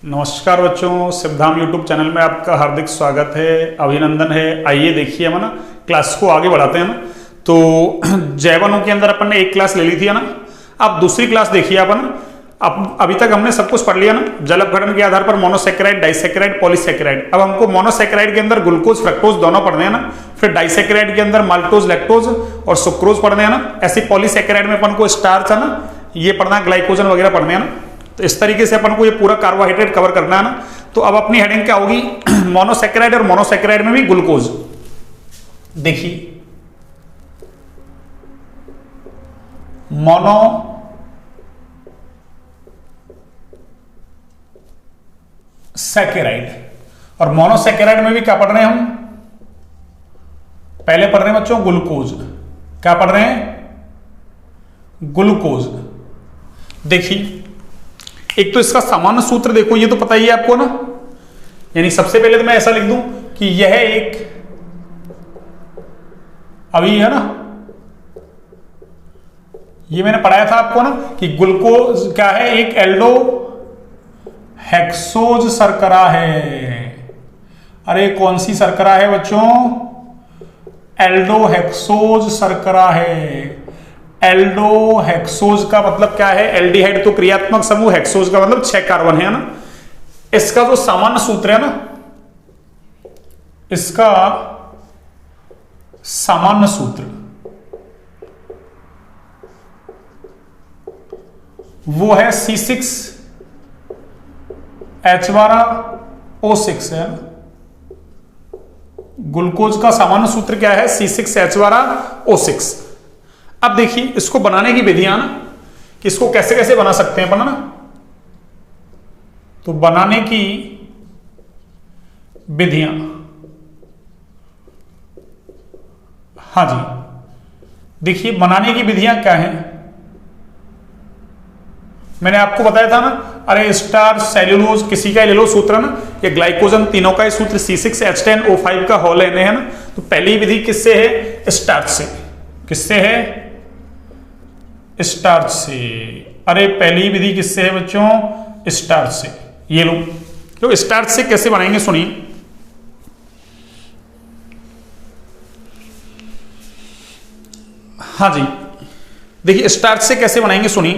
नमस्कार बच्चों, Siddham YouTube channel में आपका हार्दिक स्वागत है, अभिनंदन है। आइए देखिए हम ना क्लास को आगे बढ़ाते हैं ना। तो जैवनों के अंदर अपन ने एक क्लास ले ली थी है ना। अब दूसरी क्लास देखिए अपन। अब अभी तक हमने सब कुछ पढ़ लिया ना, जल अपघटन के आधार पर मोनोसेकेराइड, डाइसेकेराइड, पॉलीसेकेराइड। अब हमको मोनोसेकेराइड के अंदर ग्लूकोज, फ्रक्टोज दोनों पढ़ने हैं ना। फिर डाइसेकेराइड के अंदर माल्टोज, लैक्टोज और सुक्रोज पढ़ने हैं ना। ऐसे पॉलीसेकेराइड में अपन को स्टार्च है ना, ये पढ़ना, ग्लाइकोजन वगैरह पढ़ने हैं ना। तो इस तरीके से अपन को ये पूरा कार्बोहाइड्रेट कवर करना है ना। तो अब अपनी हेडिंग क्या होगी, मोनोसेकेराइड और मोनोसेकेराइड में भी ग्लूकोज। देखिए मोनो सेकेराइड और मोनोसेकेराइड में भी क्या पढ़ रहे हैं हम, पहले पढ़ रहे हैं बच्चों ग्लूकोज। क्या पढ़ रहे हैं, ग्लूकोज। देखिए एक तो इसका सामान्य सूत्र देखो, ये तो पता ही है आपको ना। यानी सबसे पहले तो मैं ऐसा लिख दूं कि यह एक, अभी है ना, ये मैंने पढ़ाया था आपको ना कि ग्लूकोज क्या है, एक एल्डो हेक्सोज शर्करा है। अरे कौन सी शर्करा है बच्चों, एल्डो हेक्सोज शर्करा है। एल्डो हेक्सोज का मतलब क्या है, एल्डिहाइड तो क्रियात्मक समूह, हेक्सोज का मतलब 6 कार्बन है ना। इसका जो सामान्य सूत्र है ना, इसका सामान्य सूत्र वो है C6H12O6 है। ग्लूकोज का सामान्य सूत्र क्या है, C6H12O6। अब देखिए इसको बनाने की विधियां ना, कि इसको कैसे कैसे बना सकते हैं अपन ना। तो बनाने की विधियां, हाँ जी, देखिए बनाने की विधियां क्या हैं, मैंने आपको बताया था ना। अरे स्टार, सेल्यूलोज, किसी का ले लो सूत्र ना, ये ग्लाइकोजन, तीनों का ही सूत्र C6H10O5 का होल एन है ना। तो पहली विधि किससे है, स्टार्च से। किससे है, स्टार्च से। अरे पहली विधि किससे है बच्चों, स्टार्च से। ये लो, तो स्टार्च से कैसे बनाएंगे सुनिए। हाँ जी, देखिए स्टार्च से कैसे बनाएंगे सुनिए,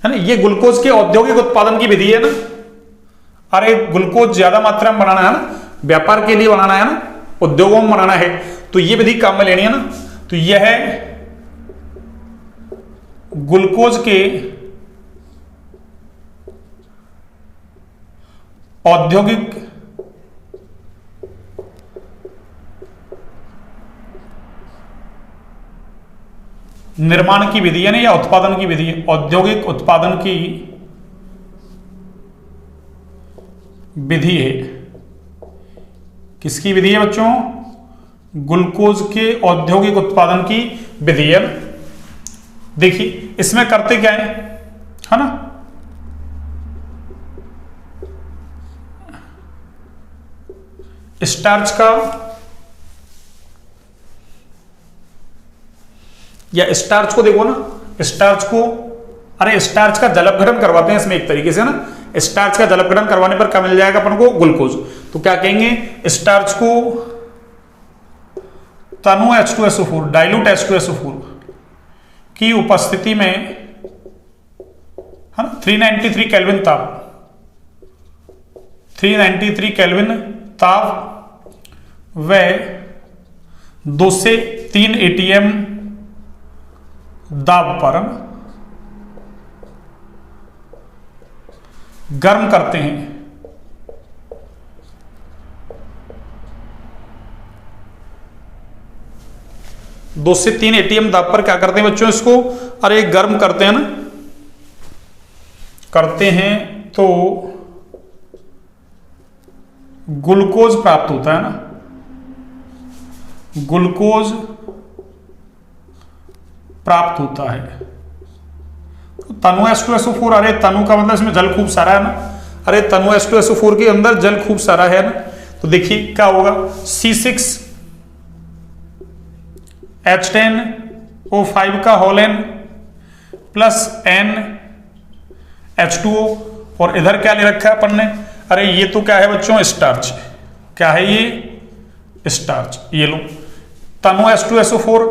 है ना। ये ग्लूकोज के औद्योगिक उत्पादन की विधि है ना। अरे ग्लूकोज ज्यादा मात्रा में बनाना है ना, व्यापार के लिए बनाना है ना, उद्योगों में बनाना है, तो ये विधि काम में लेनी है ना। तो यह है ग्लूकोज के औद्योगिक निर्माण की विधि है ना, या उत्पादन की विधि है, औद्योगिक उत्पादन की विधि है। किसकी विधि है बच्चों, ग्लूकोज के औद्योगिक उत्पादन की विधि है। देखिए इसमें करते क्या है ना, स्टार्च का, या स्टार्च को देखो ना, स्टार्च को, अरे स्टार्च का जल अपघटन करवाते हैं इसमें एक तरीके से ना। स्टार्च का जल अपघटन करवाने पर क्या मिल जाएगा अपन को, ग्लूकोज। तो क्या कहेंगे, स्टार्च को तनु H2SO4, डाइल्यूट H2SO4 की उपस्थिति में, है ना, 393 केल्विन ताप, 393 केल्विन ताप व 2 से 3 ATM दाब पर गर्म करते हैं। दो से 3 ATM दाब पर क्या करते हैं बच्चों, इसको अरे गर्म करते हैं ना, करते हैं तो ग्लूकोज प्राप्त होता है ना। ग्लूकोज प्राप्त होता है। तनु H2SO4, अरे तनु का मतलब इसमें जल खूब सारा है ना। अरे तनु H2SO4 के अंदर जल खूब सारा है ना। तो देखिए क्या होगा, C6H10O5 का whole N plus N H2O, और इधर क्या ले रखा है अपन ने, अरे ये तो क्या है बच्चों, स्टार्च। क्या है ये, स्टार्च। ये लो, तनु H2SO4।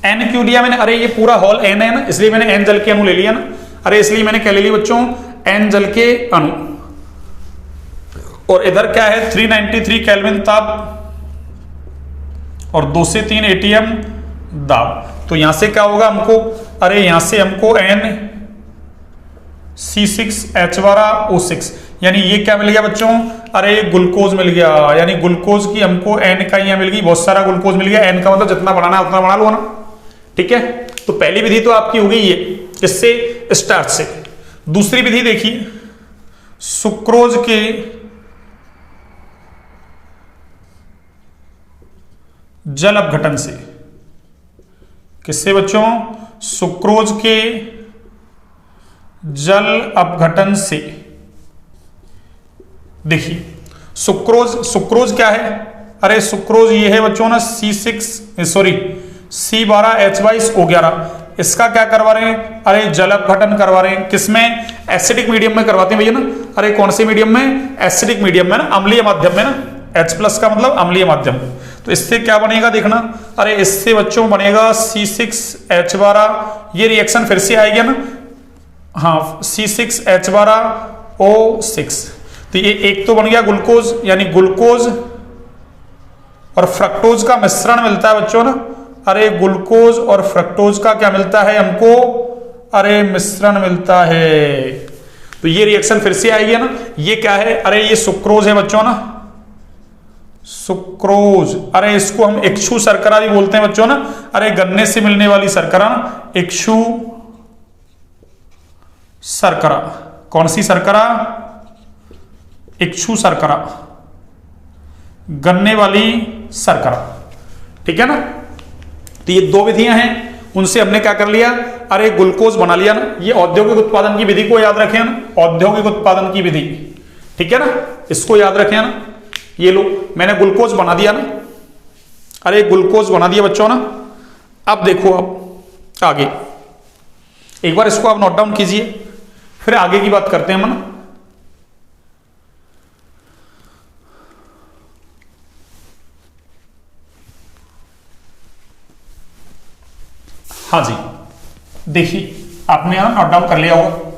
N क्यों लिया मैंने, अरे ये पूरा हॉल N है ना, इसलिए मैंने N जल के अणु ले लिया ना। अरे इसलिए मैंने क्या ले लिया बच्चों, N जल के अणु। और इधर क्या है 393 केल्विन ताप और 2 से 3 ATM दाब। तो यहां से क्या होगा हमको, अरे यहां से हमको NC6H12O6, यानी ये क्या मिल गया बच्चों, अरे ग्लूकोज मिल गया। यानी ग्लूकोज की हमको N इकाइयां मिल गई, बहुत सारा ग्लूकोज मिल गया। N का मतलब जितना बढ़ाना है उतना बढ़ा लो ना, ठीक है। तो पहली विधि तो आपकी हो गई ये, किससे, स्टार्च से। दूसरी विधि देखिए, सुक्रोज के जल अपघटन से। किससे बच्चों, सुक्रोज के जल अपघटन से। देखिए सुक्रोज क्या है, अरे सुक्रोज ये है बच्चों ना C12H22O11। इसका क्या करवा रहे हैं, अरे जल अपघटन करवा रहे हैं। किसमें, एसिडिक मीडियम में करवाते हैं भैया ना। अरे कौन से मीडियम में, एसिडिक मीडियम में ना, अम्लीय माध्यम में ना। H+ का मतलब अम्लीय माध्यम। तो इससे क्या बनेगा देखना, अरे इससे बच्चों बनेगा C6H12, ये रिएक्शन फिर से आएगी ना, हाँ C6H12O6। तो ये एक तो बन गया ग्लूकोज, यानी ग्लूकोज और फ्रक्टोज का मिश्रण मिलता है बच्चों ना। अरे ग्लूकोज और फ्रक्टोज का क्या मिलता है हमको, अरे मिश्रण मिलता है। तो ये रिएक्शन फिर से आएगी ना। ये क्या है, अरे ये सुक्रोज है बच्चों ना, सुक्रोज। अरे इसको हम इक्षु शर्करा भी बोलते हैं बच्चों ना। अरे गन्ने से मिलने वाली शर्करा ना, इक्षु शर्करा। कौन सी शर्करा, इक्षु शर्करा, गन्ने वाली शर्करा, ठीक है ना। तो ये दो विधियां हैं, उनसे हमने क्या कर लिया, अरे ग्लूकोज बना लिया ना। ये औद्योगिक उत्पादन की विधि को याद रखें ना, औद्योगिक उत्पादन की विधि, ठीक है ना, इसको याद रखें ना। ये लो मैंने ग्लूकोज बना दिया ना, अरे ग्लूकोज बना दिया बच्चों ना। अब देखो, अब आगे एक बार इसको आप नोट डाउन कीजिए, फिर आगे की बात करते हैं हम ना। हाँ जी, देखिए आपने यहां नोट डाउन कर लिया होगा।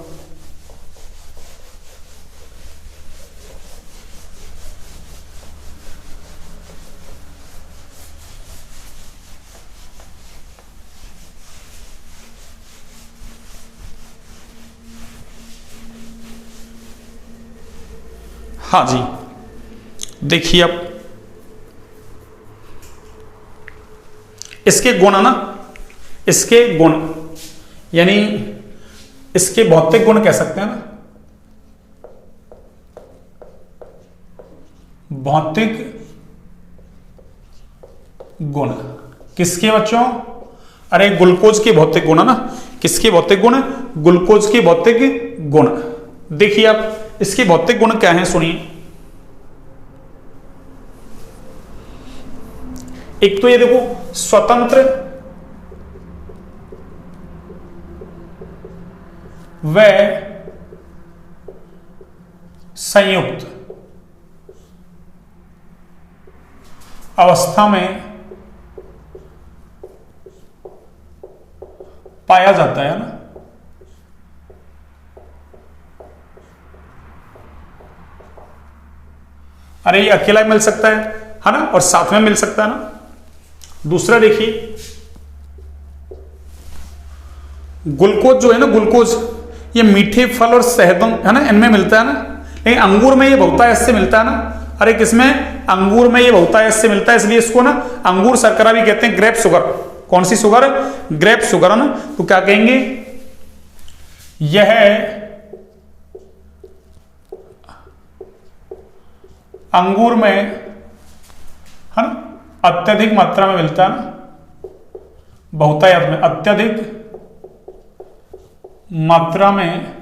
हाँ जी, देखिए अब इसके गुण ना, इसके गुण यानी इसके भौतिक गुण कह सकते हैं ना, भौतिक गुण। किसके बच्चों, अरे ग्लूकोज के भौतिक गुण है ना। किसके भौतिक गुण, ग्लूकोज के भौतिक गुण। देखिए आप इसके भौतिक गुण क्या हैं, सुनिए। एक तो ये देखो, स्वतंत्र व संयुक्त अवस्था में पाया जाता है ना। अरे ये अकेला मिल सकता है ना, और साथ में मिल सकता है ना। दूसरा देखिए, ग्लूकोज जो है ना, ग्लूकोज ये मीठे फल और शहद है ना, इनमें मिलता है ना। लेकिन अंगूर में ये बहुतायत से मिलता है ना। अरे किसमें, अंगूर में ये बहुतायत से मिलता है, इसलिए इसको ना अंगूर शर्करा भी कहते हैं, ग्रेप शुगर। कौन सी शुगर, ग्रेप शुगर है ना। तो क्या कहेंगे, यह अंगूर में है ना अत्यधिक मात्रा में मिलता है ना, बहुतायत में, अत्यधिक मात्रा में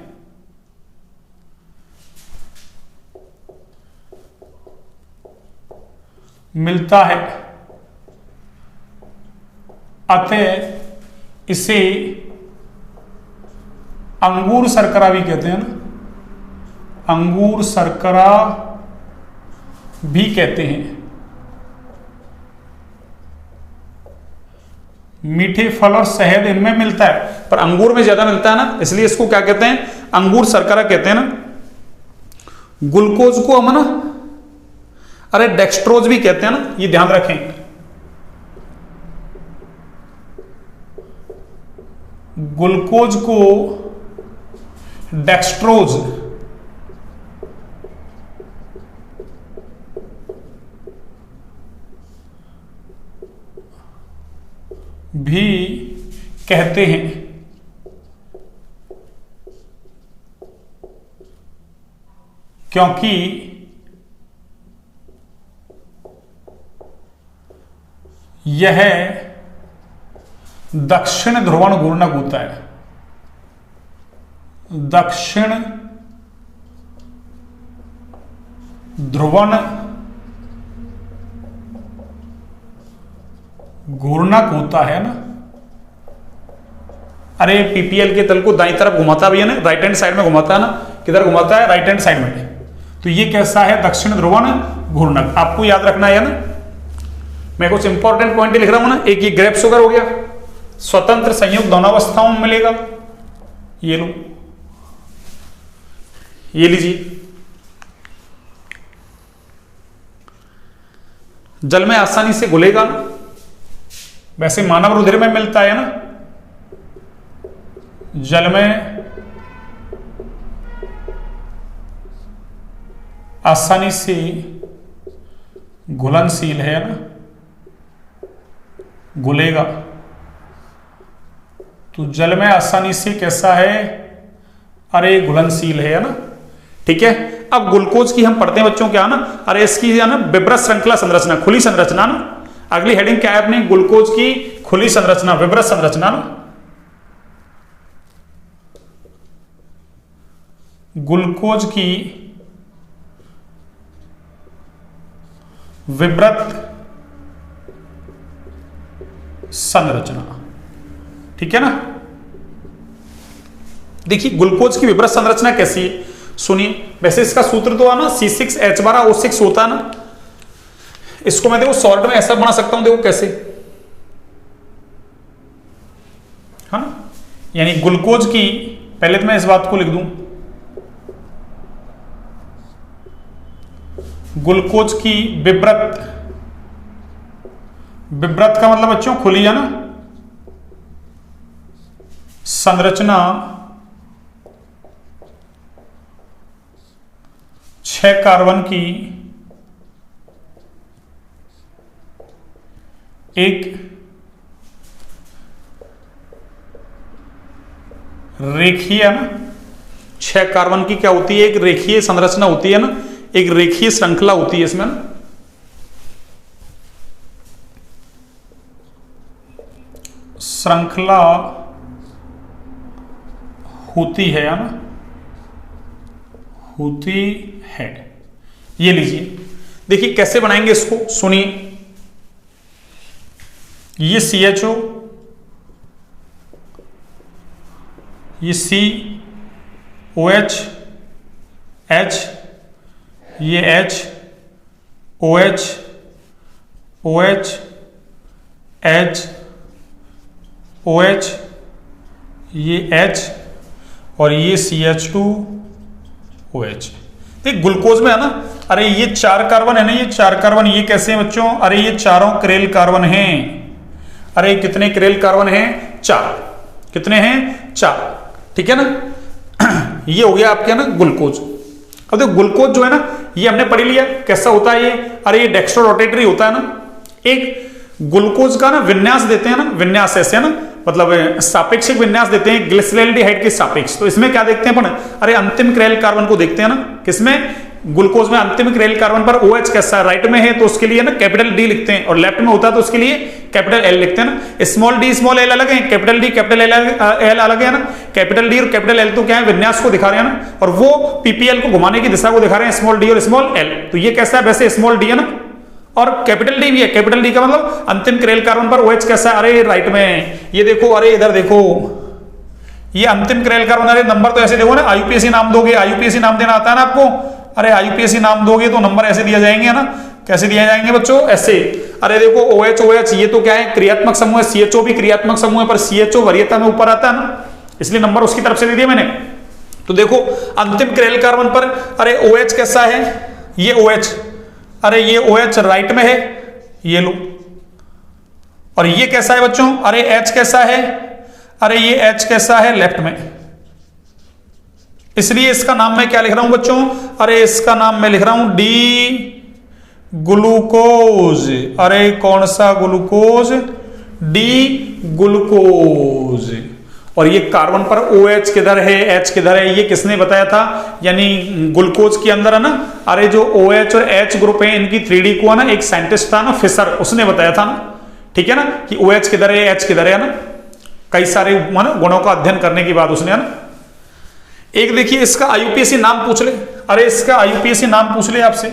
मिलता है, अतः इसे अंगूर शर्करा भी कहते हैं ना, अंगूर शर्करा भी कहते हैं। मीठे फल और शहद इनमें मिलता है, पर अंगूर में ज्यादा मिलता है ना, इसलिए इसको क्या कहते हैं, अंगूर शर्करा कहते हैं ना। ग्लूकोज को हम ना अरे डेक्सट्रोज भी कहते हैं ना, ये ध्यान रखें। ग्लूकोज को डेक्सट्रोज भी कहते हैं, क्योंकि यह दक्षिण ध्रुवण घूर्णक होता है, दक्षिण ध्रुवण घूर्णक होता है ना। अरे पीपीएल के तल को दाईं तरफ घुमाता भी है ना, राइट हैंड साइड में घुमाता है ना, किधर घुमाता है, राइट हैंड साइड में। तो ये कैसा है, दक्षिण ध्रुवण घूर्णक। आपको याद रखना है ना, मैं कुछ इंपॉर्टेंट पॉइंट लिख रहा हूं ना। एक ये ग्रेप शुगर हो गया, स्वतंत्र संयुक्त दोनों में मिलेगा, ये लो, ये लीजिए। जल में आसानी से घुलेगा, वैसे मानव रुधिर में मिलता है ना, जल में आसानी से घुलनशील है ना, घुलेगा। तो जल में आसानी से कैसा है, अरे घुलनशील है ना, ठीक है। अब ग्लूकोज की हम पढ़ते हैं बच्चों, क्या ना, अरे इसकी है ना विब्रत श्रृंखला संरचना, खुली संरचना ना। अगली हेडिंग क्या है अपनी, ग्लूकोज की खुली संरचना, विब्रत संरचना ना। ग्लूकोज की विब्रत संरचना, ठीक है ना। देखिए ग्लूकोज की विब्रत संरचना कैसी है, सुनिए। वैसे इसका सूत्र तो है ना C6H12O6 होता है ना। इसको मैं देखो शॉर्ट में ऐसा बना सकता हूं, देखो कैसे, है ना। यानी ग्लूकोज की, पहले तो मैं इस बात को लिख दूं, ग्लूकोज की विब्रत, विब्रत का मतलब बच्चों खुली है ना, संरचना 6 कार्बन की एक रेखीय ना, 6 कार्बन की क्या होती है, एक रेखीय संरचना होती है ना, एक रेखीय श्रृंखला होती है इसमें ना। श्रृंखला होती है ना, होती है। ये लीजिए, देखिए कैसे बनाएंगे इसको, सुनिए। ये CHO, ये COH, H, ये H, OH, OH, H, OH, ये H और ये CH2OH। देख ग्लूकोज में है ना, अरे ये 4 कार्बन है ना, ये 4 कार्बन, ये कैसे हैं बच्चों, अरे ये चारों क्रेल कार्बन हैं। अरे कितने क्रेल कार्बन हैं, 4। कितने हैं, 4, ठीक है ना। ये हो गया आपके ना ग्लूकोज। अब देखो ग्लूकोज जो है ना, ये हमने पढ़ लिया कैसा होता है ये, अरे ये डेक्स्ट्रो रोटेटरी होता है ना। एक ग्लूकोज का ना विन्यास देते हैं ना, विन्यास ऐसे है ना, मतलब सापेक्षिक विन्यास देते हैं ग्लिसरॉल्डिहाइड के सापेक्ष। तो इसमें क्या देखते हैं अपन, अरे अंतिम क्रेल कार्बन को देखते हैं ना, किसमें, ग्लूकोज में। अंतिम क्रेल कार्बन पर OH कैसा है, राइट में है तो उसके लिए ना कैपिटल D लिखते हैं, और लेफ्ट में होता है तो उसके लिए कैपिटल L लिखते हैं ना। स्मॉल d स्मॉल l अलग है, कैपिटल D कैपिटल L अलग है ना। कैपिटल D और कैपिटल L तो क्या है, विन्यास को दिखा रहे हैं ना, और वो PPL को घुमाने की दिशा को दिखा रहे हैं, स्मॉल d और स्मॉल l। तो ये कैसा है, वैसे स्मॉल d है ना, और कैपिटल D भी है। कैपिटल D का मतलब अंतिम क्रेल कार्बन पर OH कैसा है, अरे राइट में, ये देखो, अरे इधर देखो, ये अंतिम क्रेल कार्बन, अरे नंबर तो ऐसे देखो ना, आईयूपीएसी नाम दोगे, आईयूपीएसी नाम देना आता है ना आपको, अरे आईयूपीएसी नाम दोगे तो नंबर ऐसे दिए जाएंगे ना, कैसे दिए जाएंगे बच्चों, ऐसे। अरे देखो OH OH ये तो क्या है, क्रियात्मक समूह है, CHO भी क्रियात्मक समूह है, पर CHO वरीयता में ऊपर आता है ना, इसलिए नंबर उसकी तरफ से दे दिया मैंने। तो देखो अंतिम क्रेल कार्बन पर, अरे OH कैसा है, ये OH, अरे ये OH राइट में है, ये लो। और ये कैसा है बच्चों, अरे H कैसा है, अरे ये H कैसा है, लेफ्ट में। इसलिए इसका नाम मैं क्या लिख रहा हूं बच्चों, अरे इसका नाम मैं लिख रहा हूं डी ग्लूकोज। अरे कौन सा ग्लूकोज, डी ग्लूकोज। और ये कार्बन पर OH किधर है, H किधर है, ये किसने बताया था, यानी ग्लूकोज के अंदर है ना, अरे जो OH और H ग्रुप है इनकी 3D को है ना, एक साइंटिस्ट था ना फिशर, उसने बताया था ना, ठीक है ना, कि OH किधर है, H किधर है ना, कई सारे गुणों का अध्ययन करने के बाद उसने, है ना। एक देखिए इसका आईयूपीएसी नाम पूछ ले, अरे इसका आईयूपीएसी नाम पूछ ले आपसे,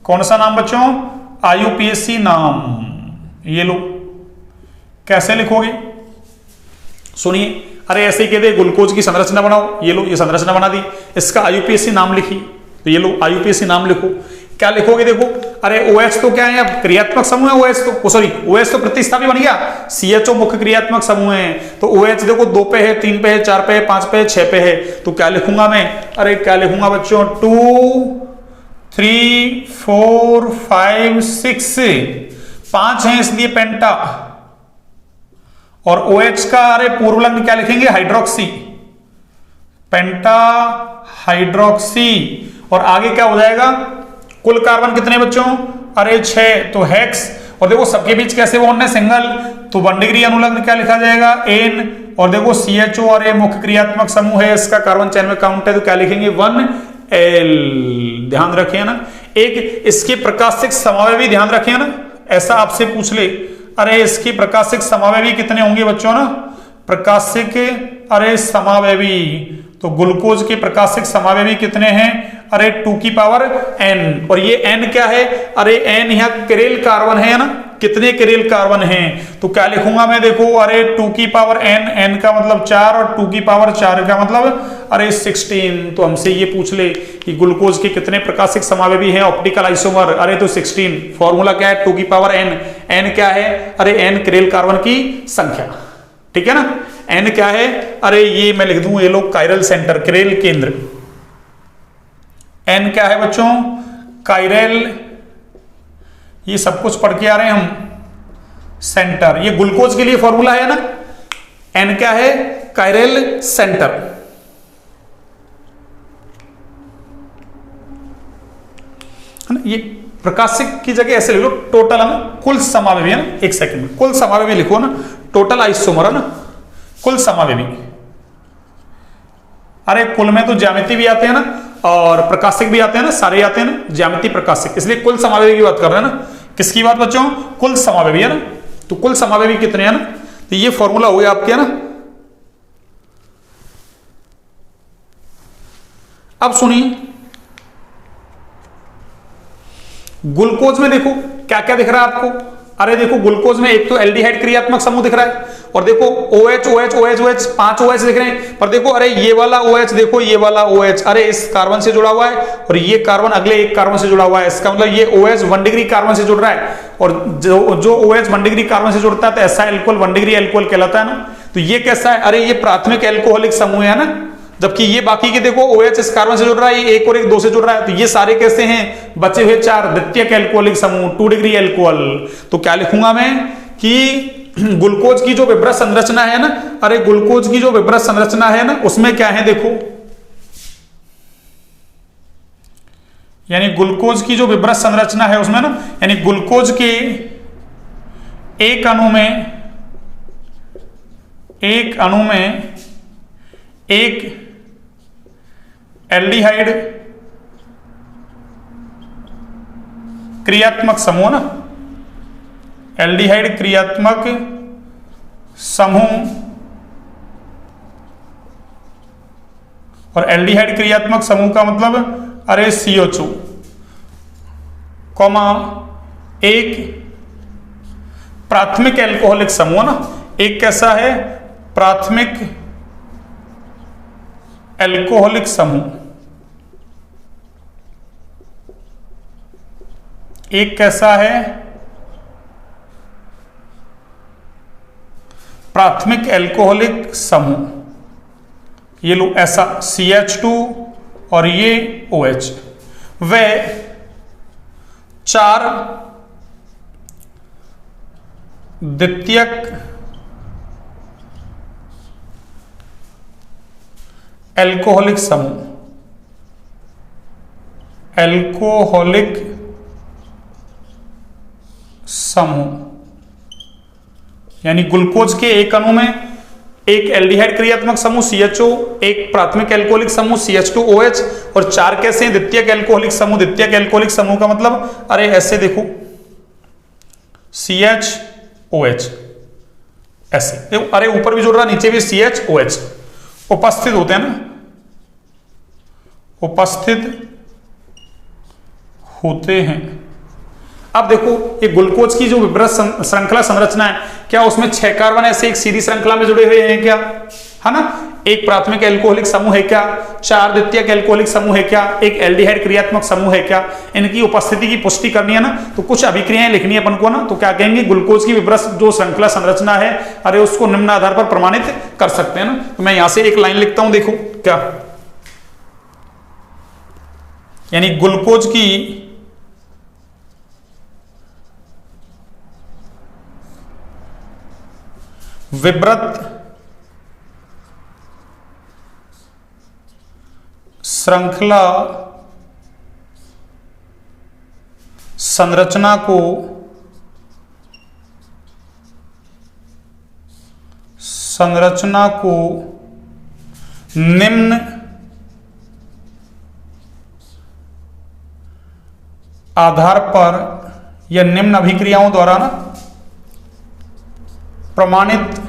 कौन सा नाम बच्चों, आईयूपीएसी नाम, ये लो। कैसे लिखोगे, सुनिए, अरे ऐसे ही कहते ग्लूकोज की संरचना बनाओ, ये लो, ये संरचना बना दी, इसका आईयूपीएसी नाम लिखी, तो ये लो आईयूपीएसी नाम लिखो। क्या लिखोगे देखो, अरे OH तो क्या है, अब क्रियात्मक समूह है OH तो, सॉरी OH तो प्रतिस्थापी बन गया, CHO मुख्य क्रियात्मक समूह है, तो OH देखो 2 पे है, 3 पे है, 4 पे है, 5 पे है, 6 पे है, तो क्या लिखूंगा मैं, अरे क्या लिखूंगा बच्चों, 2 3 4 5 6, 5 है इसलिए पेंटा। और OH का अरे पूर्वलग्न क्या लिखेंगे, हाइड्रोक्सी, पेंटा हाइड्रोक्सी। और आगे क्या हो जाएगा, कुल कार्बन कितने बच्चों, अरे 6, तो हेक्स। और देखो सबके बीच कैसे बॉन्ड है, सिंगल, तो 1 डिग्री अनुलग्न क्या लिखा जाएगा, N। और देखो CHO और मुख्य क्रियात्मक समूह है, इसका कार्बन चैन में काउंट है, तो क्या लिखेंगे 1L। ध्यान रखिए ना, एक इसके प्रकाशिक समावयवी ध्यान रखिए ना, ऐसा आपसे पूछ ले, अरे इसकी प्रकाशिक समावयवी कितने होंगे बच्चों ना, प्रकाशिक अरे समावयवी, तो ग्लूकोज के प्रकाशिक समावयवी कितने हैं, अरे 2 की पावर N। और ये N क्या है, अरे N यहाँ क्रेल कार्बन है ना, कितने क्रेल कार्बन हैं, तो क्या लिखूंगा मैं देखो, अरे 2 की पावर N, N का मतलब 4 और 2 की पावर 4 का मतलब अरे 16। तो हमसे ये पूछ ले कि ग्लूकोज के कितने प्रकाशिक समावयवी हैं, ऑप्टिकल आइसोमर, अरे तो 16। फॉर्मूला क्या है, 2 की पावर N, N क्या है, अरे N क्रेल कार्बन की संख्या, ठीक है ना। N क्या है, अरे ये मैं लिख दूं, ये लोग कायरल सेंटर, क्रेल केंद्र। N क्या है बच्चों, कायरल, ये सब कुछ पढ़ के आ रहे हैं हम, सेंटर, ये ग्लूकोज के लिए फॉर्मूला है ना, N क्या है, कायरल सेंटर। है ना, ये प्रकाशिक की जगह ऐसे लिख लो, टोटल है ना, कुल समावयवी है ना, एक सेकंड में कुल समावयवी लिखो ना, टोटल आइसोमर है ना, कुल समावयवी। अरे कुल में तो ज्यामिति भी आते हैं ना, और प्रकाशिक भी आते हैं ना, सारे आते हैं ना, ज्यामिति प्रकाशिक, इसलिए कुल समावयवी की बात कर रहे हैं ना। किसकी बात बच्चों, कुल समावयवी है ना, तो कुल समावयवी कितने हैं ना, तो ये फॉर्मूला हो गया आपके, है ना। अब सुनिए, ग्लूकोज में देखो क्या क्या दिख रहा है आपको, अरे देखो ग्लूकोज में एक तो एल्डिहाइड क्रियात्मक समूह दिख रहा है, और देखो OH OH OH OH 5 OH दिख रहे हैं, पर देखो अरे ये वाला OH, देखो ये वाला OH, अरे इस कार्बन से जुड़ा हुआ है, और ये कार्बन अगले एक कार्बन से जुड़ा हुआ है, इसका मतलब ये OH 1 डिग्री कार्बन से जुड़ रहा है, और जो OH 1 डिग्री कार्बन से जुड़ता है तो ऐसा एल्कोहल 1 डिग्री एल्कोहल कहलाता है ना। तो ये कैसा है, अरे ये प्राथमिक एल्कोहलिक समूह है ना, जबकि ये बाकी के देखो OH इस कार्बन से जुड़ रहा है, ये 1 और 1 2 से जुड़ रहा है, तो ये सारे कैसे हैं, बचे हुए 4 द्वितीयक एल्कोहलिक समूह, 2 डिग्री एल्कोहल। तो क्या लिखूंगा मैं कि ग्लूकोज की जो विब्रत संरचना है ना, अरे ग्लूकोज की जो विब्रत संरचना है ना, उसमें क्या है देखो, यानी ग्लूकोज की जो विब्रत संरचना है उसमें ना, यानी ग्लूकोज के एक अणु में एक एल्डिहाइड क्रियात्मक समूह ना, एल्डिहाइड क्रियात्मक समूह, और एल्डिहाइड क्रियात्मक समूह का मतलब अरे CH2 कॉमा एक प्राथमिक एल्कोहलिक समूह ना, एक कैसा है, प्राथमिक एल्कोहलिक समूह, एक कैसा है, प्राथमिक एल्कोहलिक समूह, ये लो ऐसा CH2 और ये OH, वे 4 द्वितीयक एल्कोहलिक समूह, एल्कोहलिक समूह, यानी ग्लूकोज के एक अणु में एक एल्डिहाइड क्रियात्मक समूह CHO, एक प्राथमिक एल्कोहलिक समूह CH2OH और 4 कैसे हैं द्वितीयक एल्कोहलिक समूह। द्वितीयक एल्कोहलिक समूह का मतलब, अरे ऐसे देखो CHOH ऐसे देखो, अरे ऊपर भी जुड़ रहा नीचे भी CHOH उपस्थित होते हैं ना, उपस्थित होते हैं। अब देखो ये ग्लूकोज की जो विब्रत श्रृंखला संरचना है, क्या उसमें 6 कार्बन ऐसे एक सीधी श्रृंखला में जुड़े हुए हैं क्या, है ना, एक प्राथमिक एल्कोहलिक समूह है क्या, 4 द्वितीयक एल्कोहलिक समूह है क्या, एक एल्डिहाइड क्रियात्मक समूह है क्या, इनकी उपस्थिति की पुष्टि करनी है ना, तो कुछ अभिक्रियाएं लिखनी है अपन को ना, तो क्या कहेंगे, ग्लूकोज की विब्रत जो श्रृंखला संरचना है, अरे उसको निम्न आधार पर प्रमाणित कर सकते हैं ना। तो मैं यहां से एक लाइन लिखता हूं, देखो क्या, यानी ग्लूकोज की विब्रत श्रृंखला संरचना को निम्न आधार पर या निम्न अभिक्रियाओं द्वारा ना प्रमाणित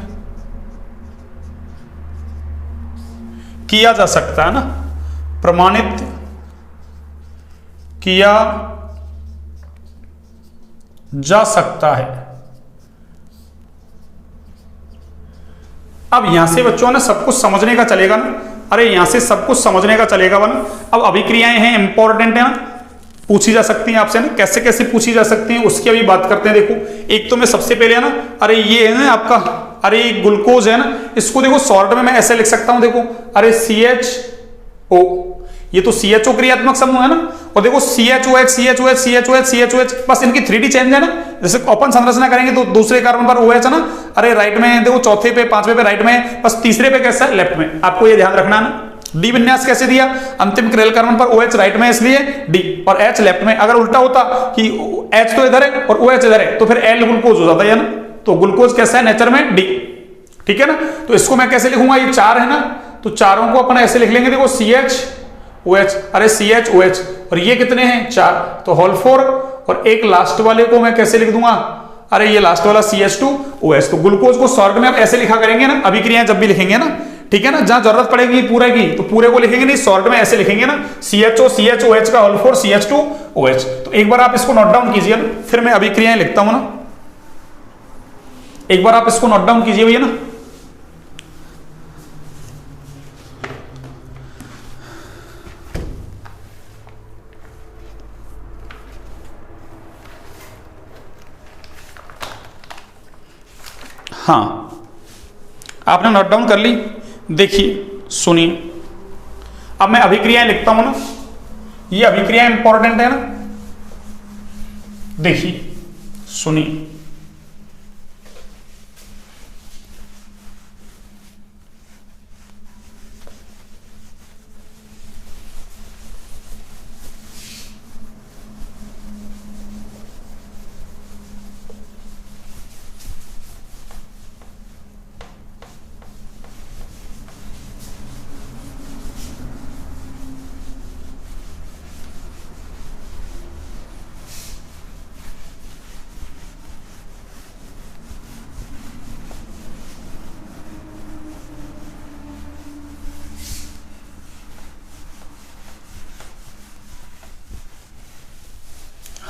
किया जा सकता है ना, प्रमाणित किया जा सकता है। अब यहां से बच्चों ने सब कुछ समझने का चलेगा ना, अरे यहां से सब कुछ समझने का चलेगा ना। अब अभिक्रियाएं हैं इंपॉर्टेंट है ना, पूछी जा सकती हैं आपसे ना, कैसे कैसे पूछी जा सकती हैं उसकी अभी बात करते हैं। देखो एक तो मैं सबसे पहले है ना, अरे ये है ना आपका, अरे ग्लूकोज है ना, इसको देखो शॉर्ट में मैं ऐसे लिख सकता हूं, देखो अरे CHO, ये तो CHO क्रियात्मक समूह है ना, और देखो CHOH CHOH CHOH CHOH, बस इनकी 3D चेंज है ना, जैसे ओपन संरचना करेंगे तो दूसरे कार्बन पर OH है ना, अरे राइट में देखो, चौथे पे 5वें पे राइट में, बस तीसरे पे कैसा है लेफ्ट में, आपको ये ध्यान रखना ना। डी विन्यास कैसे दिया, अंतिम क्रेल कार्बन पर OH राइट में इसलिए D और H लेफ्ट में। अगर उल्टा होता कि H तो इधर है और OH इधर है तो फिर L ग्लूकोज हो जाता है ना, तो ग्लूकोज कैसा है नेचर में D, ठीक है ना। तो इसको मैं कैसे लिखूंगा, ये 4 है ना, तो चारों को अपन ऐसे लिख लेंगे, देखो CHOH, अरे CHOH, और ये कितने हैं 4, तो होल 4, और एक लास्ट वाले को मैं कैसे लिख दूंगा, अरे ये लास्ट वाला CH2OH। तो ग्लूकोज को शॉर्ट में आप ऐसे लिखा करेंगे ना, अभिक्रियाएं जब भी लिखेंगे ना, ठीक है ना, जहां जरूरत पड़ेगी पूरे की तो पूरे को लिखेंगे नहीं, शॉर्ट में ऐसे लिखेंगे ना, CHO CHOH का होल 4 CH2OH। तो एक बार आप इसको नोट डाउन कीजिए ना, फिर मैं अभिक्रियाएं लिखता हूं ना, एक बार आप इसको नोट डाउन कीजिए भैया ना। हाँ, आपने नोट डाउन कर ली, देखिए सुनिए, अब मैं अभिक्रियाएं लिखता हूं ना, ये अभिक्रियाएं इंपॉर्टेंट है ना, देखिए सुनिए,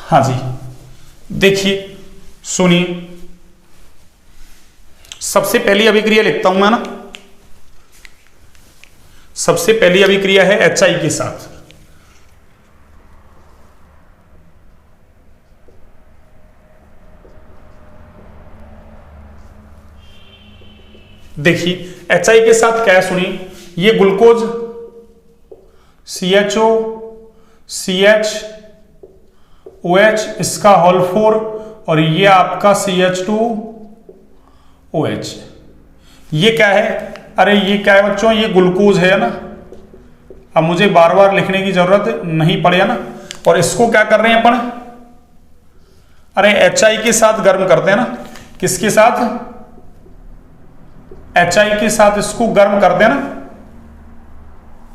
हाँ जी, देखिए सुनिए, सबसे पहली अभिक्रिया लिखता हूं मैं ना, सबसे पहली अभिक्रिया है HI के साथ। देखिए HI के साथ क्या है, सुनिए, ये ग्लूकोज CHO CH OH इसका होल 4 और ये आपका CH2OH। ये क्या है, अरे ये क्या है बच्चों, ये ग्लूकोज है ना। अब मुझे बार बार लिखने की जरूरत नहीं पड़ेगा ना। और इसको क्या कर रहे हैं अपन, अरे HI के साथ गर्म करते हैं ना। किसके साथ, HI के साथ इसको गर्म करते हैं ना,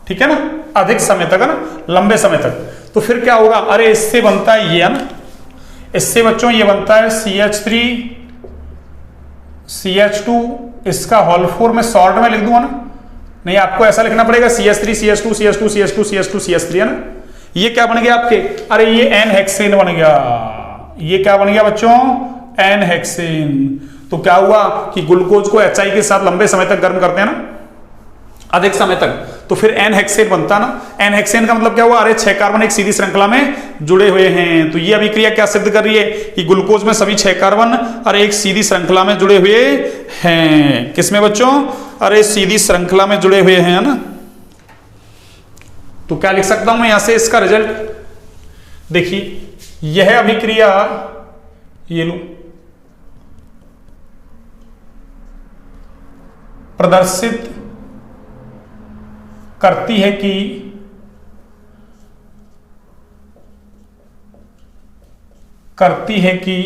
ठीक है ना, अधिक समय तक है ना, लंबे समय तक। तो फिर क्या होगा, अरे इससे बनता है ये है ना, इससे बच्चों ये बनता है CH3 CH2 इसका होल 4 में शॉर्ट में लिख दूंगा ना, नहीं आपको ऐसा लिखना पड़ेगा CH3 CH2 CH2 CH2 CH2 CH3 है ना। ये क्या बन गया आपके, अरे ये N हेक्सेन बन गया। ये क्या बन गया बच्चों, N हेक्सेन। तो क्या हुआ कि ग्लूकोज को HI के साथ लंबे समय तक गर्म करते हैं ना, अधिक समय तक, तो फिर N हेक्सेन बनता ना। N हेक्सेन का मतलब क्या हुआ, अरे 6 कार्बन एक सीधी श्रृंखला में जुड़े हुए हैं। तो ये अभिक्रिया क्या सिद्ध कर रही है कि ग्लूकोज में सभी 6 कार्बन और एक सीधी श्रृंखला में जुड़े हुए हैं। किसमें बच्चों, अरे सीधी श्रृंखला में जुड़े हुए हैं ना। तो क्या लिख सकता हूं मैं यहां से इसका रिजल्ट, देखिए यह अभिक्रिया, ये लो, प्रदर्शित करती है कि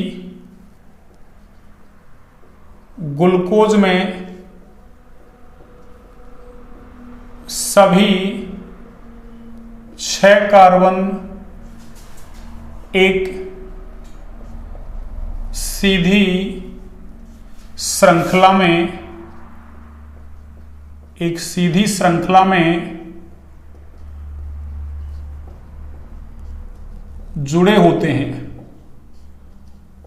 ग्लूकोज में सभी 6 कार्बन एक सीधी श्रृंखला में जुड़े होते हैं।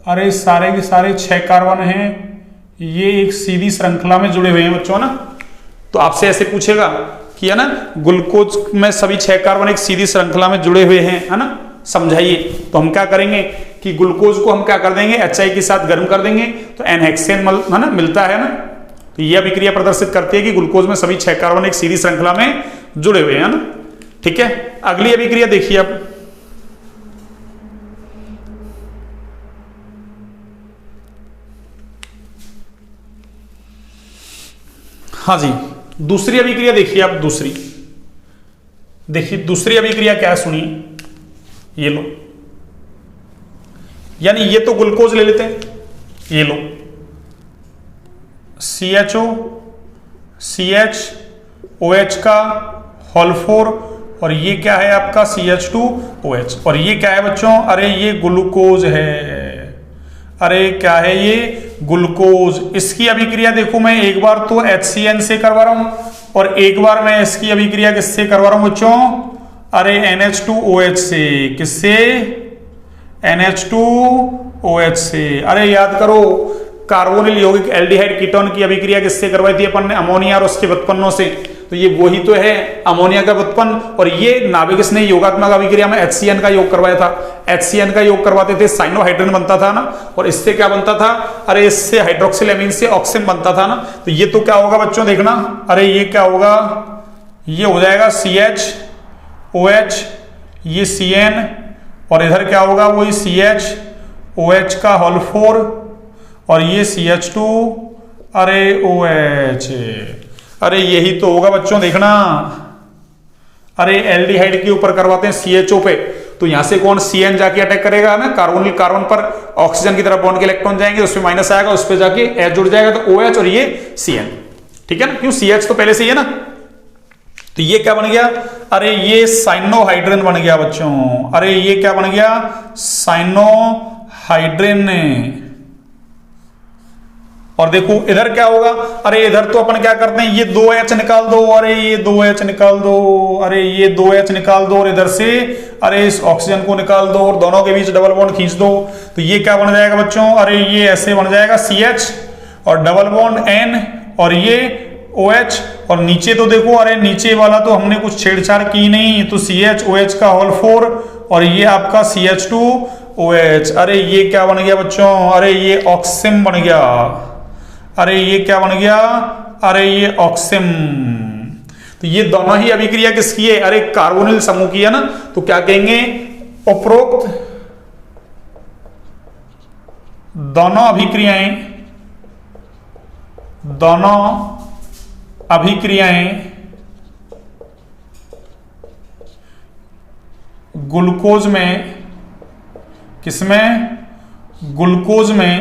अरे सारे के सारे 6 कार्बन हैं, ये एक सीधी श्रृंखला में जुड़े हुए हैं बच्चों ना। तो आपसे ऐसे पूछेगा कि है ना, ग्लूकोज में सभी 6 कार्बन एक सीधी श्रृंखला में जुड़े हुए हैं, है ना, समझाइए। तो हम क्या करेंगे कि ग्लूकोज को हम क्या कर देंगे, HI के साथ गर्म कर देंगे, तो N हेक्सेन है ना मिलता है ना। तो यह अभिक्रिया प्रदर्शित करती है कि ग्लूकोज में सभी 6 कार्बन एक सीधी श्रृंखला में जुड़े हुए हैं ना। ठीक है, अगली अभिक्रिया देखिए अब, हाँ जी, दूसरी अभिक्रिया देखिए आप। दूसरी अभिक्रिया क्या है, सुनिए, ये लो, यानी ये तो ग्लूकोज ले लेते हैं, ये लो CHO CH OH का होल 4 और ये क्या है आपका CH2OH। और ये क्या है बच्चों, अरे ये ग्लूकोज है। अरे क्या है ये, ग्लूकोज। इसकी अभिक्रिया देखो, मैं एक बार तो HCN से करवा रहा हूं और एक बार मैं इसकी अभिक्रिया किससे करवा रहा हूं बच्चों, अरे NH2OH से। किससे, NH2OH से। अरे याद करो, कार्बोनिल यौगिक एल्डिहाइड कीटोन की अभिक्रिया किससे करवाई थी अपन ने, अमोनिया और उसके व्युत्पन्नों से। तो ये वही तो है, अमोनिया का व्युत्पन्न। और ये नाभिक ने योगात्मक अभिक्रिया में HCN का योग करवाया था। HCN का योग करवाते थे, साइनोहाइड्रिन बनता था ना, और इससे क्या बनता था, अरे इससे हाइड्रोक्सिल एमीन से ऑक्सिन बनता था ना। तो ये तो क्या होगा बच्चों, देखना, अरे ये क्या होगा, ये हो जाएगा CHOH, ये CN, और इधर क्या होगा, वही CHOH का होल 4 और ये CH2 अरे OH। अरे यही तो होगा बच्चों, देखना। अरे एल्डिहाइड के ऊपर करवाते हैं CHO पे, तो यहां से कौन CN जाके अटैक करेगा ना, कार्बोनिल कार्बन पर ऑक्सीजन की तरफ बॉन्ड के इलेक्ट्रॉन जाएंगे, उसमें माइनस आएगा, उस पे जाके H जुड़ जाएगा, तो OH और ये CN। ठीक है ना, क्यों, CH तो पहले से ही है ना। तो ये क्या बन गया, अरे ये साइनोहाइड्रिन बन गया बच्चों। अरे ये क्या बन गया, साइनोहाइड्रिन। और देखो इधर क्या होगा, अरे इधर तो अपन क्या करते हैं, ये 2H निकाल दो, अरे ये 2H निकाल दो, अरे ये 2H निकाल दो, और इधर से अरे इस ऑक्सीजन को निकाल दो और दोनों के बीच डबल बॉन्ड खींच दो। तो ये क्या बन जाएगा बच्चों, अरे ये ऐसे बन जाएगा CH और डबल बॉन्ड N और ये OH और नीचे तो देखो, अरे नीचे वाला तो हमने कुछ छेड़छाड़ की नहीं, तो CHOH का होल 4 और ये आपका CH2OH। अरे ये क्या बन गया बच्चों, अरे ये ऑक्सिम बन गया। अरे ये क्या बन गया, अरे ये ऑक्सिम। तो ये दोनों ही अभिक्रिया किसकी है, अरे कार्बोनिल समूह की है ना। तो क्या कहेंगे, उपरोक्त दोनों अभिक्रियाएं ग्लूकोज में, किसमें, ग्लूकोज में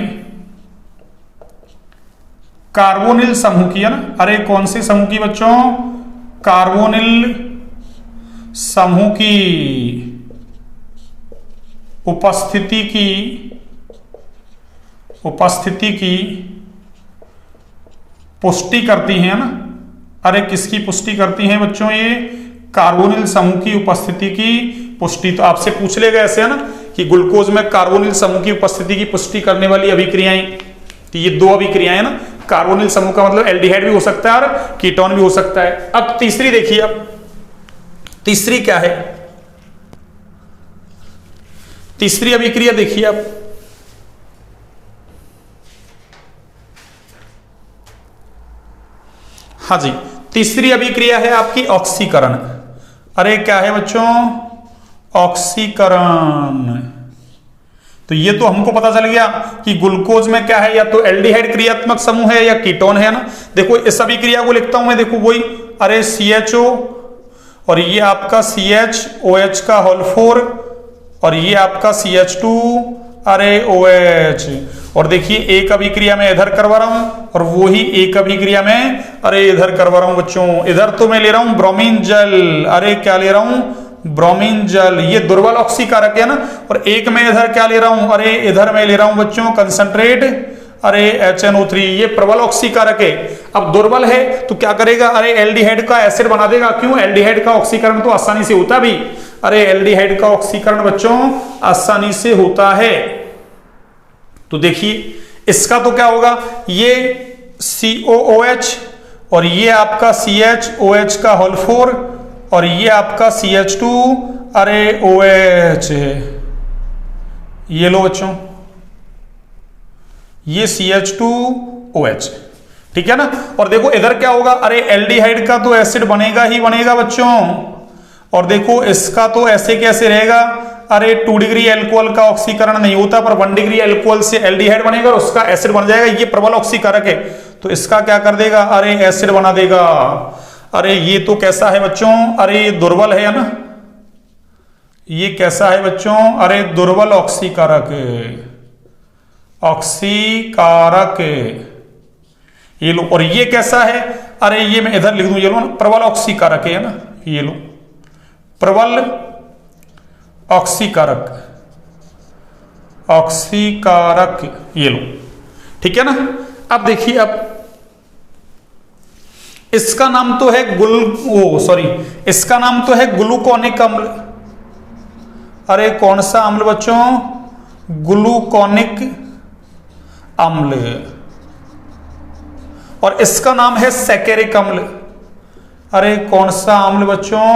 कार्बोनिल समूह की है ना। अरे कौन से समूह की बच्चों, कार्बोनिल समूह की उपस्थिति की पुष्टि करती है ना। अरे किसकी पुष्टि करती हैं बच्चों, ये कार्बोनिल समूह की उपस्थिति की पुष्टि। तो आपसे पूछ लेगा ऐसे है ना कि ग्लूकोज में कार्बोनिल समूह की उपस्थिति की पुष्टि करने वाली अभिक्रियाएं, तो ये 2 अभिक्रियाएं ना। कार्बोनिल समूह का मतलब एल्डिहाइड भी हो सकता है और कीटोन भी हो सकता है। अब तीसरी देखिए, अब तीसरी क्या है, तीसरी अभिक्रिया देखिए अब, हाँ जी, तीसरी अभिक्रिया है आपकी ऑक्सीकरण। अरे क्या है बच्चों, ऑक्सीकरण। तो ये तो हमको पता चल गया कि ग्लूकोज में क्या है, या तो एल्डिहाइड क्रियात्मक समूह है या कीटोन है ना। देखो इस अभिक्रिया को लिखता हूं मैं, देखो वही, अरे CHO और ये आपका CHOH का होल 4 और ये आपका CH2 अरे OH। और देखिए एक अभिक्रिया में इधर करवा रहा हूं और वो ही एक अभिक्रिया में अरे इधर करवा रहा हूं बच्चों। इधर तो मैं ले रहा हूं ब्रोमीन जल, अरे क्या ले रहा हूं, ब्रोमीन जल, ये दुर्बल ऑक्सीकारक है ना। और एक में इधर क्या ले रहा हूं, अरे इधर मैं ले रहा हूं बच्चों कंसंट्रेट अरे HNO3, ये प्रबल ऑक्सीकारक है। अब दुर्बल है तो क्या करेगा, अरे एल्डिहाइड का एसिड बना देगा। क्यों, एल्डिहाइड का ऑक्सीकरण तो आसानी से होता भी, अरे एल्डिहाइड का ऑक्सीकरण बच्चों आसानी से होता है। तो देखिए इसका तो क्या होगा, ये COOH और ये आपका CHOH का होल 4 और ये आपका CH2 अरे OH है। ये लो बच्चों, ये CH2OH, ठीक है ना। और देखो इधर क्या होगा, अरे एल्डिहाइड का तो एसिड बनेगा ही बनेगा बच्चों। और देखो इसका तो ऐसे कैसे रहेगा, अरे 2 डिग्री एल्कोहल का ऑक्सीकरण नहीं होता, पर 1 डिग्री एल्कोहल से एल्डिहाइड बनेगा और उसका एसिड बन जाएगा। ये प्रबल ऑक्सीकारक है तो इसका क्या कर देगा, अरे एसिड बना देगा। अरे ये तो कैसा है बच्चों, अरे ये दुर्बल है ना, ये कैसा है बच्चों, अरे दुर्बल ऑक्सीकारक, ऑक्सीकारक, ये लो। और ये कैसा है, अरे ये मैं इधर लिख दूं, ये लो प्रबल ऑक्सीकारक है ना, ये लो प्रबल ऑक्सीकारक, ऑक्सीकारक, ये लो, ठीक है ना। अब देखिए, अब इसका नाम तो है इसका नाम तो है ग्लूकोनिक अम्ल। अरे कौन सा अम्ल बच्चों, ग्लूकोनिक अम्ल। और इसका नाम है सैकेरिक अम्ल। अरे कौन सा अम्ल बच्चों,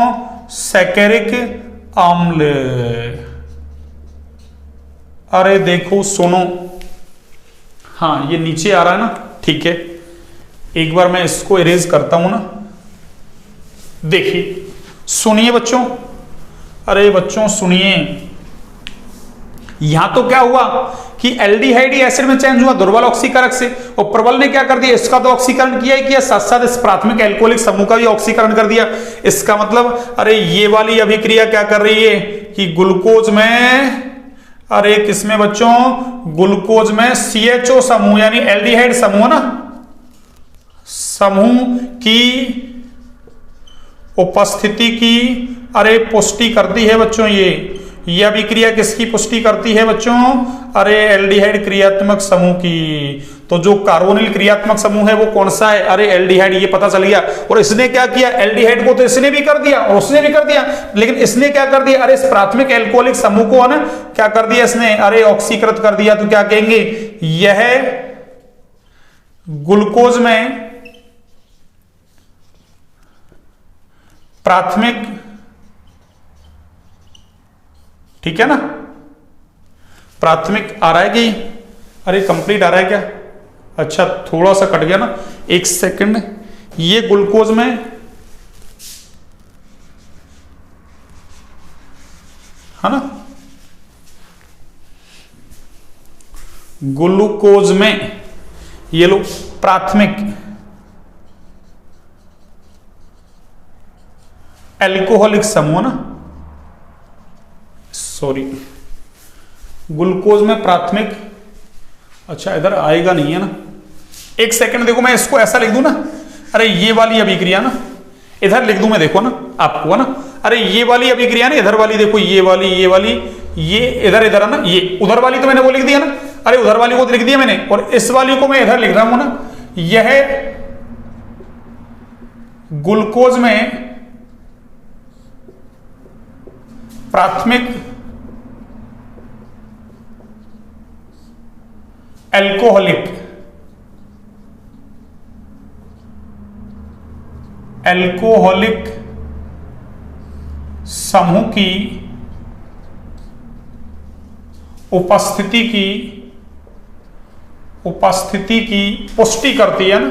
सैकेरिक अम्ल। अरे देखो सुनो, हाँ ये नीचे आ रहा है ना, ठीक है, एक बार मैं इसको इरेज करता हूं ना। देखिए सुनिए बच्चों, अरे बच्चों सुनिए, यहां तो क्या हुआ कि एल्डिहाइड एसिड में चेंज हुआ दुर्बल ऑक्सीकारक से, और प्रबल ने क्या कर दिया, इसका तो ऑक्सीकरण किया ही किया, साथ साथ इस प्राथमिक एल्कोहलिक समूह का भी ऑक्सीकरण कर दिया। इसका मतलब अरे ये वाली अभिक्रिया क्या कर रही है कि ग्लूकोज में, अरे किसमें बच्चों, ग्लूकोज में CHO समूह यानी एल्डिहाइड समूह ना, समूह की उपस्थिति की अरे पुष्टि करती है बच्चों। ये अभिक्रिया किसकी पुष्टि करती है बच्चों, अरे एल्डिहाइड क्रियात्मक समूह की। तो जो कार्बोनिल क्रियात्मक समूह है वो कौन सा है, अरे एल्डिहाइड, ये पता चल गया। और इसने क्या किया, एल्डिहाइड को तो इसने भी कर दिया और उसने भी कर दिया, लेकिन इसने क्या कर दिया, अरे इस प्राथमिक एल्कोहलिक समूह को है ना क्या कर दिया इसने, अरे ऑक्सीकृत कर दिया। तो क्या कहेंगे, यह ग्लूकोज में प्राथमिक, ठीक है ना, प्राथमिक आ रहा है कि, अरे कंप्लीट आ रहा है क्या, अच्छा थोड़ा सा कट गया ना, एक सेकंड, ये ग्लूकोज में है ना, ग्लूकोज में ये लो प्राथमिक एल्कोहलिक समूह ना, सॉरी ग्लूकोज में प्राथमिक, अच्छा इधर आएगा नहीं है ना, एक सेकंड देखो, मैं इसको ऐसा लिख दूं ना, अरे ये वाली अभिक्रिया ना इधर लिख दूं मैं, देखो ना आपको है ना, अरे ये वाली अभिक्रिया ना इधर वाली, देखो ये वाली ये इधर इधर है ना, ये उधर वाली तो मैंने वो लिख दिया ना, अरे उधर वाली को तो लिख दिया मैंने, और इस वाली को मैं इधर लिख रहा हूं ना, यह ग्लूकोज में प्राथमिक एल्कोहलिक समूह की उपस्थिति की पुष्टि करती है ना,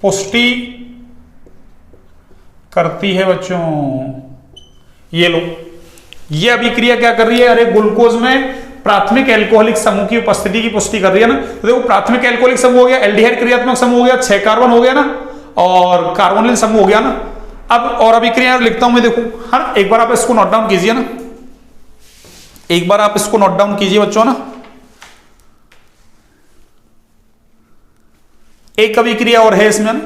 पुष्टि करती है बच्चों। ये लो, ये अभिक्रिया क्या कर रही है, अरे ग्लूकोज में प्राथमिक एल्कोहलिक समूह की उपस्थिति की पुष्टि कर रही है ना, तो देखो प्राथमिक एल्कोहलिक समूह हो गया, एल्डिहाइड क्रियात्मक समूह हो गया, 6 कार्बन हो गया ना, और कार्बोनिल समूह हो गया ना। अब और अभिक्रिया लिखता हूं मैं, देखो हाँ, एक बार आप इसको नोट डाउन कीजिए ना, एक बार आप इसको नोट डाउन कीजिए बच्चों ना। एक अभिक्रिया और है इसमें ना,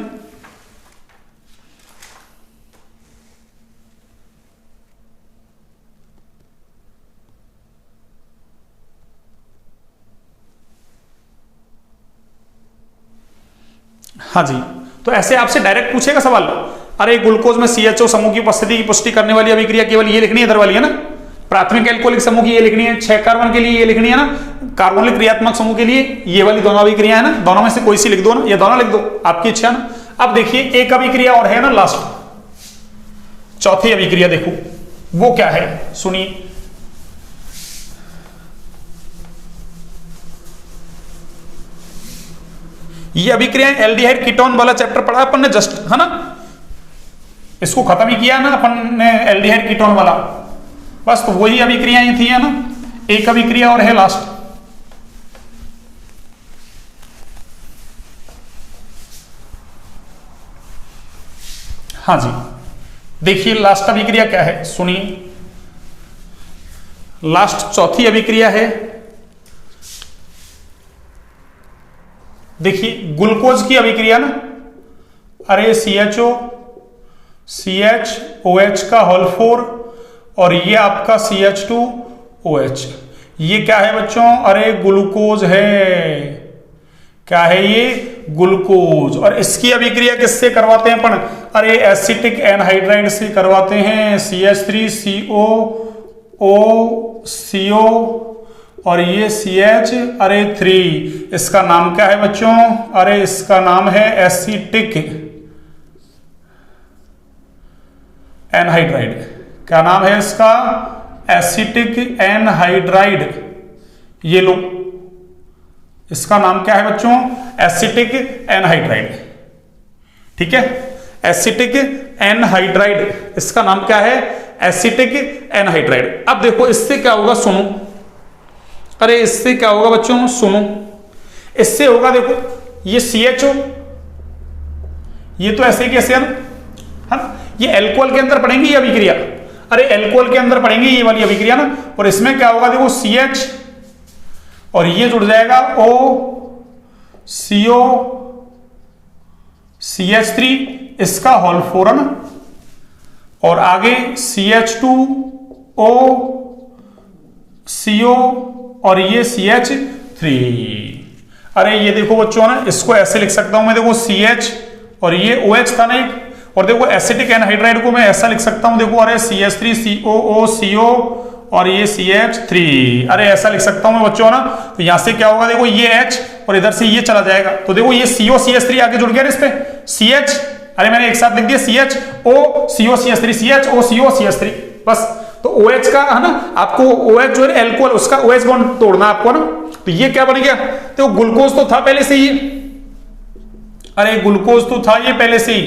हाँ जी, तो ऐसे आपसे डायरेक्ट पूछेगा सवाल, अरे ग्लूकोज में CHO समूह की उपस्थिति की पुष्टि करने वाली अभिक्रिया केवल ये लिखनी है, इधर वाली है ना, प्राथमिक एल्कोहलिक समूह की ये लिखनी है, 6 कार्बन के लिए ये लिखनी है ना, कार्बोनिल क्रियात्मक समूह के लिए ये वाली दोनों अभिक्रिया है ना, दोनों में से कोई सी लिख दो ना, ये दोनों लिख दो, आपकी इच्छा है ना। अब देखिए एक अभिक्रिया और है ना लास्ट, चौथी अभिक्रिया, देखो वो क्या है, सुनिए। ये अभिक्रिया एल्डिहाइड कीटोन वाला चैप्टर पढ़ा अपन ने जस्ट, है ना, इसको खत्म ही किया ना अपन ने एल्डिहाइड कीटोन वाला, बस तो वही अभिक्रियाएं थी है ना, एक अभिक्रिया और है लास्ट। हाँ जी, देखिए लास्ट अभिक्रिया क्या है, सुनिए, लास्ट चौथी अभिक्रिया है, देखिए ग्लूकोज की अभिक्रिया ना, अरे CHO CHOH का होल 4 और ये आपका CH2OH, ये क्या है बच्चों, अरे ग्लूकोज है, क्या है ये, ग्लूकोज। और इसकी अभिक्रिया किससे करवाते हैं अपन, अरे एसिटिक एनहाइड्राइड से करवाते हैं, CH3CO और ये CH, अरे 3, इसका नाम क्या है बच्चों, अरे इसका नाम है एसिटिक एनहाइड्राइड, क्या नाम है इसका, एसिटिक एनहाइड्राइड, ये लो इसका नाम क्या है बच्चों, एसिटिक एनहाइड्राइड, ठीक है, एसिटिक एनहाइड्राइड, इसका नाम क्या है, एसिटिक एनहाइड्राइड। अब देखो इससे क्या होगा, सुनो, अरे इससे क्या होगा बच्चों, सुनो, इससे होगा, देखो ये CHO, ये तो ऐसे कैसे है ना, ये एल्कोहल के अंदर पड़ेंगी ये अभिक्रिया, अरे एल्कोहल के अंदर पड़ेंगे ये वाली अभिक्रिया ना, और इसमें क्या होगा, देखो CH और ये जुड़ जाएगा CO CH3, इसका होल 4 है ना, और आगे CH2O CO और ये CH3, अरे ये देखो बच्चों ना, इसको ऐसे लिख सकता हूं मैं, देखो CH और ये OH था ना एक, और देखो एसिटिक एनहाइड्राइड को मैं ऐसा लिख सकता हूं, देखो अरे CH3COO CO और ये CH3, अरे ऐसा लिख सकता हूं मैं बच्चों ना। तो यहां से क्या होगा, देखो ये H और इधर से ये चला जाएगा, तो देखो ये CO CH3 आगे जुड़ गया इस पे, CH अरे मैंने एक साथ लिख दिया CHO CH3 बस। तो OH का है ना, आपको OH जो है एल्कोहल, उसका OH बॉन्ड तोड़ना आपको ना। तो ये क्या बन गया, तो ग्लूकोज तो था पहले से ही, अरे ग्लूकोज तो था ये पहले से ही,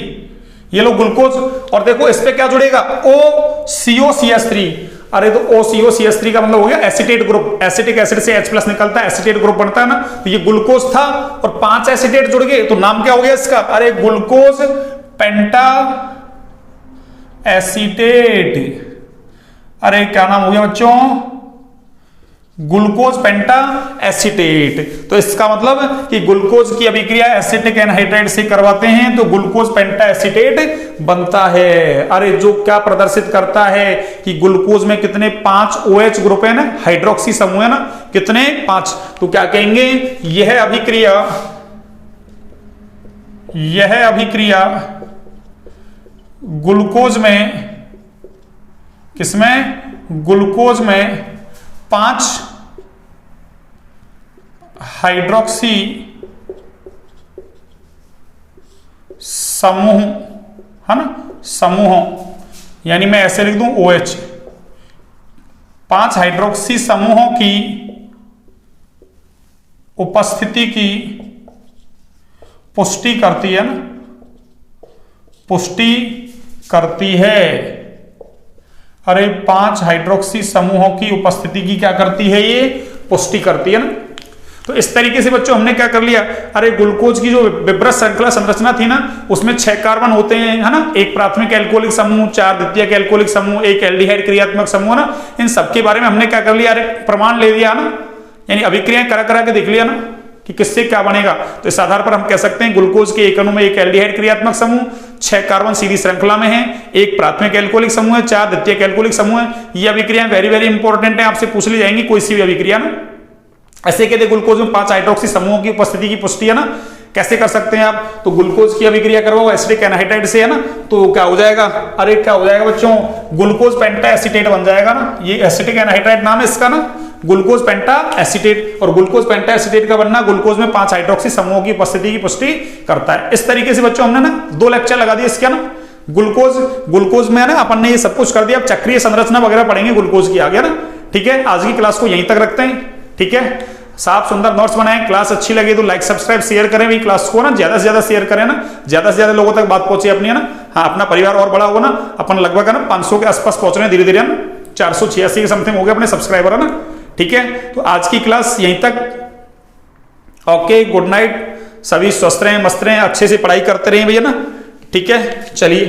ये लो ग्लूकोज। और देखो इस पे क्या जुड़ेगा, OCOCH3। अरे तो OCOCH3 का मतलब हो गया एसिटेट ग्रुप, एसिटिक एसिड से H+ निकलता है, एसिटेट ग्रुप बनता है ना। तो ये ग्लूकोज था और 5 एसिटेट जुड़ गए, तो नाम क्या हो गया इसका, अरे ग्लूकोज पेंटा एसिटेट। अरे क्या नाम हो गया बच्चों, ग्लूकोज पेंटा एसिटेट। तो इसका मतलब कि ग्लूकोज की अभिक्रिया एसिटिक एनहाइड्राइड से करवाते हैं तो ग्लूकोज पेंटा एसिटेट बनता है। अरे जो क्या प्रदर्शित करता है कि ग्लूकोज में कितने 5 OH ग्रुप है ना, हाइड्रोक्सी समूह है ना, कितने 5। तो क्या कहेंगे, यह अभिक्रिया ग्लूकोज में, किसमें, ग्लूकोज में 5 हाइड्रोक्सी समूह है ना, समूह, यानी मैं ऐसे लिख दूं OH, 5 हाइड्रोक्सी समूहों की उपस्थिति की पुष्टि करती है ना, पुष्टि करती है। अरे 5 हाइड्रोक्सी समूहों की उपस्थिति की क्या करती है, ये पुष्टि करती है ना। तो इस तरीके से बच्चों हमने क्या कर लिया, अरे ग्लूकोज की जो विब्रत श्रृंखला संरचना थी ना, उसमें 6 कार्बन होते हैं है ना, एक प्राथमिक एल्कोहलिक समूह, 4 द्वितीयक एल्कोहलिक समूह, एक एल्डिहाइड क्रियात्मक समूह ना। इन सबके बारे में हमने क्या कर लिया, अरे प्रमाण ले लिया ना, यानी अभिक्रियाएं करा के देख लिया ना कि किससे क्या बनेगा। तो इस आधार पर हम कह सकते हैं ग्लूकोज के एक अणु में एक एल्डिहाइड क्रियात्मक समूह, 6 कार्बन सीधी श्रृंखला में है, एक प्राथमिक एल्कोहलिक समूह है, 4 द्वितीयक एल्कोहलिक समूह है। ये अभिक्रियाएं वेरी वेरी इंपॉर्टेंट है, आपसे पूछ ली जाएंगी कोई सी भी अभिक्रिया ना। ऐसे कहते ग्लूकोज में 5 हाइड्रोक्सी समूहों की उपस्थिति की पुष्टि है ना। कैसे कर सकते हैं आप, तो ग्लूकोज की अभिक्रिया करवाओ एसिटिक एनहाइड्राइड से है ना, तो क्या हो जाएगा, अरे क्या हो जाएगा बच्चों, ग्लूकोज पेंटा एसिटेट बन जाएगा ना। ये एसिटिक एनहाइड्राइड नाम है इसका ना, ग्लूकोज पेंटा एसिटेट। और ग्लूकोज पेंटा एसिटेट का बनना ग्लूकोज में 5 हाइड्रोक्सी समूहों की उपस्थिति की पुष्टि करता है। इस तरीके से बच्चों हमने ना 2 लेक्चर लगा दिए इसके ना, ग्लूकोज में ना अपन ने ये सब कुछ कर दिया। अब चक्रीय संरचना वगैरह पढ़ेंगे ग्लूकोज की, आ गया ना। ठीक है, आज की क्लास को यहीं तक रखते हैं। ठीक है, साफ सुंदर नोट्स बनाएं। क्लास अच्छी लगी तो लाइक सब्सक्राइब शेयर करें भी, क्लास को ना ज्यादा से ज्यादा शेयर करें ना, ज्यादा से ज्यादा लोगों तक बात पहुंचे अपनी है ना। हाँ, अपना परिवार और बड़ा होगा ना, अपन लगभग है ना 500 के आसपास पहुंच रहे हैं धीरे धीरे है ना, 486 के समथिंग हो गए अपने सब्सक्राइबर है ना। ठीक है, तो आज की क्लास यहीं तक। ओके, गुड नाइट, सभी स्वस्थ रहें, मस्त रहें, अच्छे से पढ़ाई करते रहें भैया ना। ठीक है, चलिए।